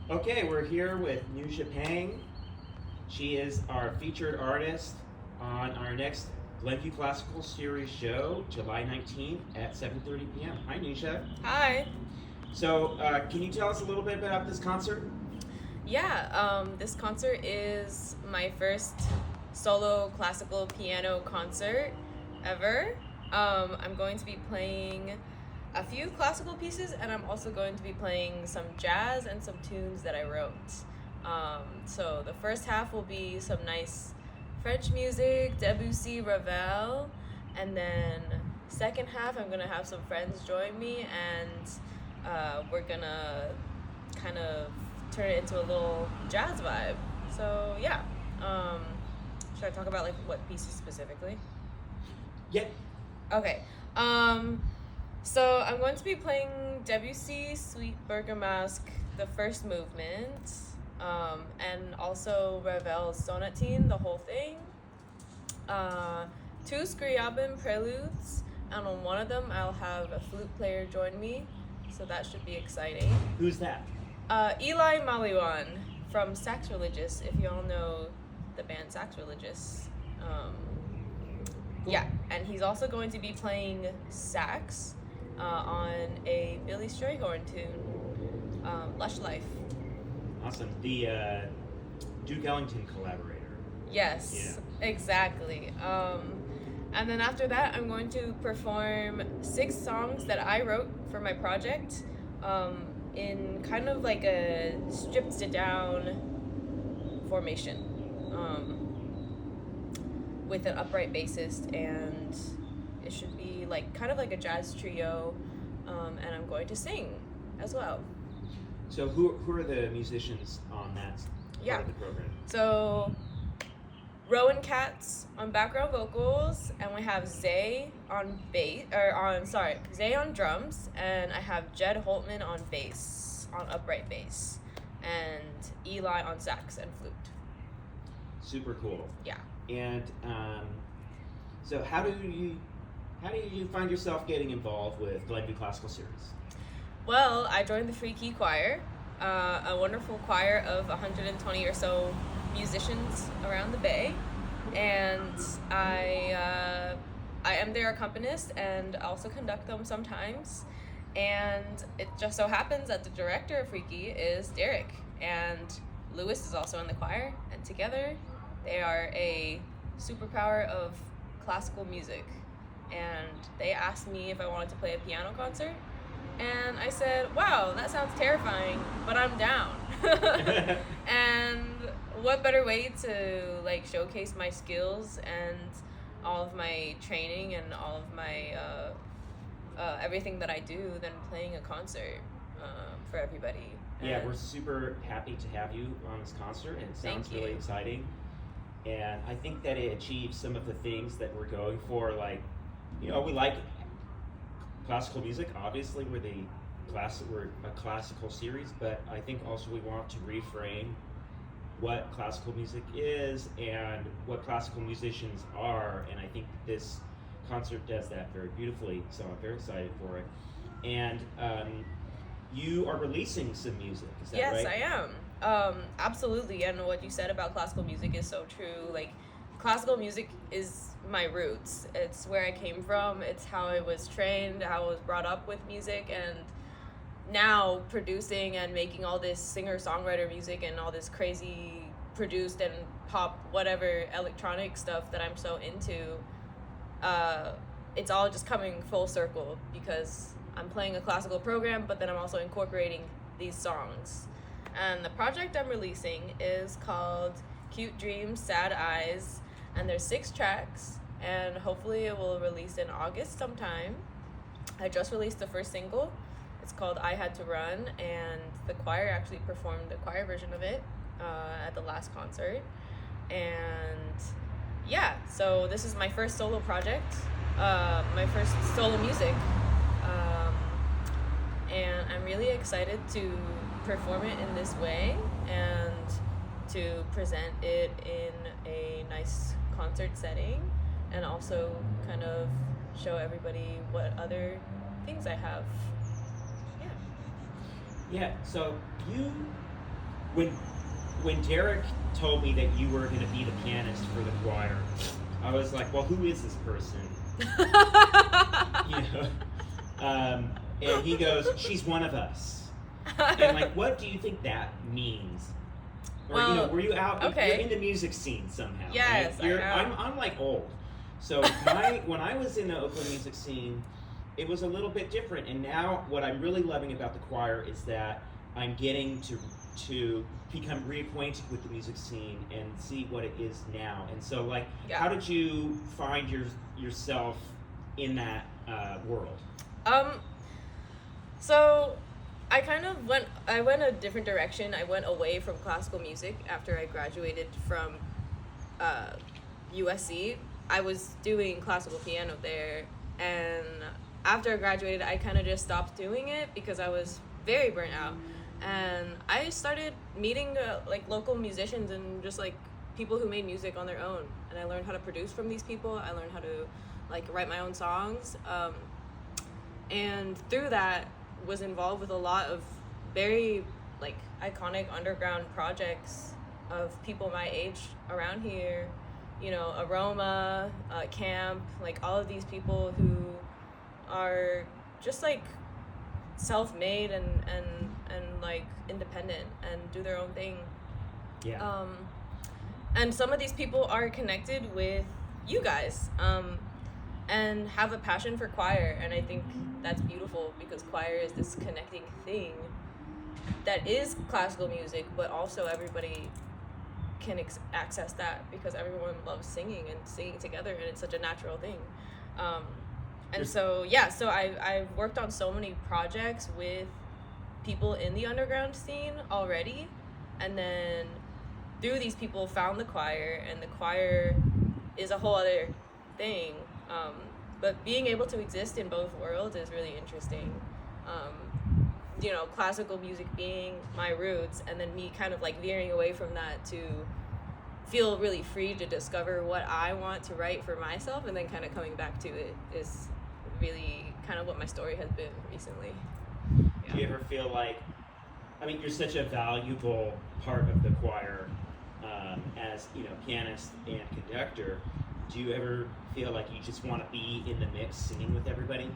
Okay, we're here with Nuxia Peng. She is our featured artist on our next Glenview Classical Series show, July 19th at 7:30 p.m. Hi, Nuxia. Hi. So, can you tell us a little bit about this concert? Yeah, this concert is my first solo classical piano concert ever. I'm going to be playing a few classical pieces, and I'm also going to be playing some jazz and some tunes that I wrote. So the first half will be some nice French music, Debussy Ravel, and then second half I'm gonna have some friends join me, and we're gonna kind of turn it into a little jazz vibe. So yeah, should I talk about like what pieces specifically? Yeah. Okay. So I'm going to be playing Debussy Suite Bergamasque, the first movement, and also Ravel's Sonatine, the whole thing. Two Scriabin preludes, and on one of them I'll have a flute player join me, so that should be exciting. Who's that? Eli Maliwan from Sacrilegious, if you all know the band Sacrilegious. Yeah, and he's also going to be playing sax on a Billy Strayhorn tune, Lush Life. Awesome. The Duke Ellington collaborator. Yes, Yeah. exactly. And then after that, I'm going to perform 6 songs that I wrote for my project in kind of like a stripped down formation with an upright bassist, and it should be like kind of like a jazz trio, and I'm going to sing as well. So, who are the musicians on that part of the program? So, Rowan Katz on background vocals, and we have Zay on Zay on drums, and I have Jed Holtman on bass, on upright bass, and Eli on sax and flute. Super cool. Yeah. And so, how do you find yourself getting involved with Glenview Classical Series? Well, I joined the Free Key Choir, a wonderful choir of 120 or so musicians around the Bay, and I am their accompanist and also conduct them sometimes. And it just so happens that the director of Free Key is Derek, and Lewis is also in the choir, and together they are a superpower of classical music. And they asked me if I wanted to play a piano concert, and I said, wow, that sounds terrifying, but I'm down. And what better way to like showcase my skills and all of my training and all of my everything that I do than playing a concert for everybody. Yeah, we're super happy to have you on this concert, and it sounds really exciting. And I think that it achieves some of the things that we're going for. Like, we like classical music. Obviously, we're a classical series, but I think also we want to reframe what classical music is and what classical musicians are. And I think this concert does that very beautifully. So I'm very excited for it. And you are releasing some music. Is that right? Yes, I am. Absolutely. And what you said about classical music is so true. Like, classical music is my roots. It's where I came from. It's how I was trained, how I was brought up with music, and now producing and making all this singer-songwriter music and all this crazy produced and pop, whatever, electronic stuff that I'm so into, it's all just coming full circle because I'm playing a classical program, but then I'm also incorporating these songs. And the project I'm releasing is called Cute Dreams, Sad Eyes, and there's 6 tracks, and hopefully it will release in August sometime. I just released the first single. It's called I Had to Run, and the choir actually performed the choir version of it at the last concert. And yeah, so this is my first solo project, my first solo music, and I'm really excited to perform it in this way and to present it in a nice concert setting, and also kind of show everybody what other things I have. Yeah, so you when Derek told me that you were going to be the pianist for the choir, I was like, well, who is this person? You know, and he goes, she's one of us. And like, what do you think that means? Or well, you know, were you out? Okay. You're in the music scene somehow. Yes, right? I am. I'm like old. So when I was in the Oakland music scene, it was a little bit different. And now what I'm really loving about the choir is that I'm getting to become reacquainted with the music scene and see what it is now. And so, like, how did you find yourself in that world? So I went a different direction. I went away from classical music after I graduated from USC. I was doing classical piano there, and after I graduated, I kind of just stopped doing it because I was very burnt out. And I started meeting like local musicians and just like people who made music on their own. And I learned how to produce from these people. I learned how to like write my own songs. And through that was involved with a lot of very like iconic underground projects of people my age around here. You know, Aroma, Camp, like all of these people who are just like self-made and like independent and do their own thing. Yeah. And some of these people are connected with you guys and have a passion for choir, and I think that's beautiful because choir is this connecting thing that is classical music, but also everybody can access that because everyone loves singing and singing together, and it's such a natural thing. And so I've worked on so many projects with people in the underground scene already, and then through these people found the choir, and the choir is a whole other thing. But being able to exist in both worlds is really interesting. You know, classical music being my roots, and then me kind of like veering away from that to feel really free to discover what I want to write for myself, and then kind of coming back to it is really kind of what my story has been recently. Yeah. Do you ever feel like, I mean, you're such a valuable part of the choir as, you know, pianist and conductor. Do you ever feel like you just want to be in the mix singing with everybody?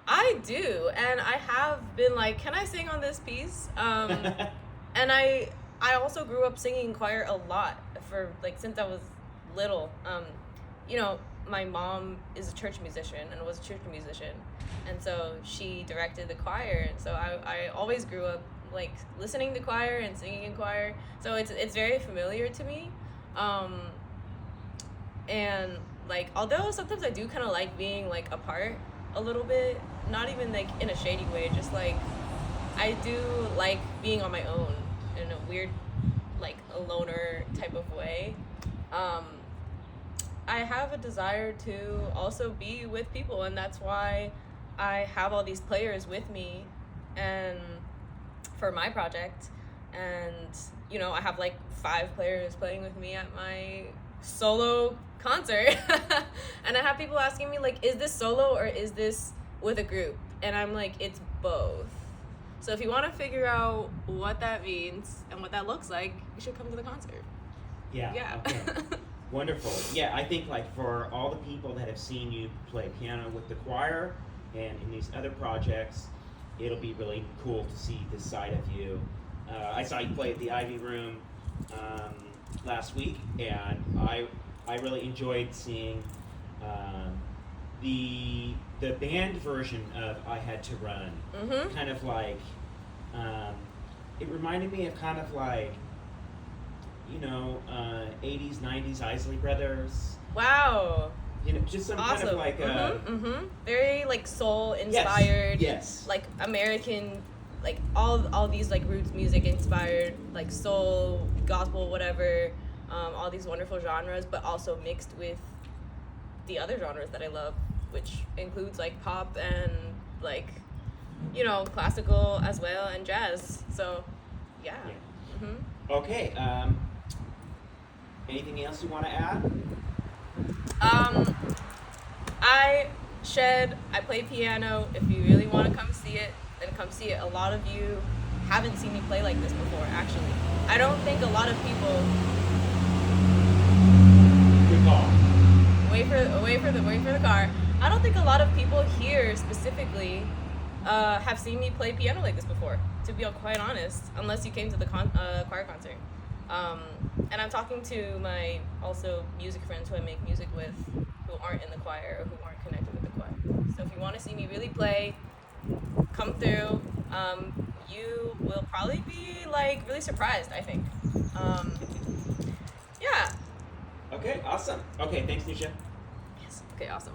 I do, and I have been like, can I sing on this piece? And I also grew up singing choir a lot for like since I was little. You know, my mom is a church musician and was a church musician, and so she directed the choir, and so I always grew up like listening to choir and singing in choir, so it's very familiar to me. And like, although sometimes I do kind of like being like apart a little bit, not even like in a shady way, just like I do like being on my own in a weird like a loner type of way. I have a desire to also be with people, and that's why I have all these players with me and for my project. And you know, I have like 5 players playing with me at my solo concert. And I have people asking me like, is this solo or is this with a group? And I'm like, it's both. So if you want to figure out what that means and what that looks like, you should come to the concert. Yeah. Okay. Wonderful. Yeah, I think like for all the people that have seen you play piano with the choir and in these other projects, it'll be really cool to see this side of you. I saw you play at the Ivy Room last week, and I really enjoyed seeing the band version of I Had to Run. Mm-hmm. Kind of like, it reminded me of kind of like, you know, 80s, 90s Isley Brothers. Wow. You know, just some awesome. kind of like very like soul inspired. Yes. Like American, like all these like roots music inspired, like soul, gospel, whatever. All these wonderful genres, but also mixed with the other genres that I love, which includes like pop and like, you know, classical as well, and jazz. So, yeah. Mm-hmm. Okay. Anything else you want to add? I play piano. If you really want to come see it, then come see it. A lot of you haven't seen me play like this before. Actually, I don't think a lot of people. Good call. Wait for the car. I don't think a lot of people here specifically have seen me play piano like this before. To be quite honest, unless you came to the choir concert. And I'm talking to my also music friends who I make music with, who aren't in the choir or who aren't connected with the choir. So if you want to see me really play, come through. You will probably be like really surprised, I think. Yeah. Okay, awesome. Okay, thanks, Nuxia. Yes. Okay, awesome.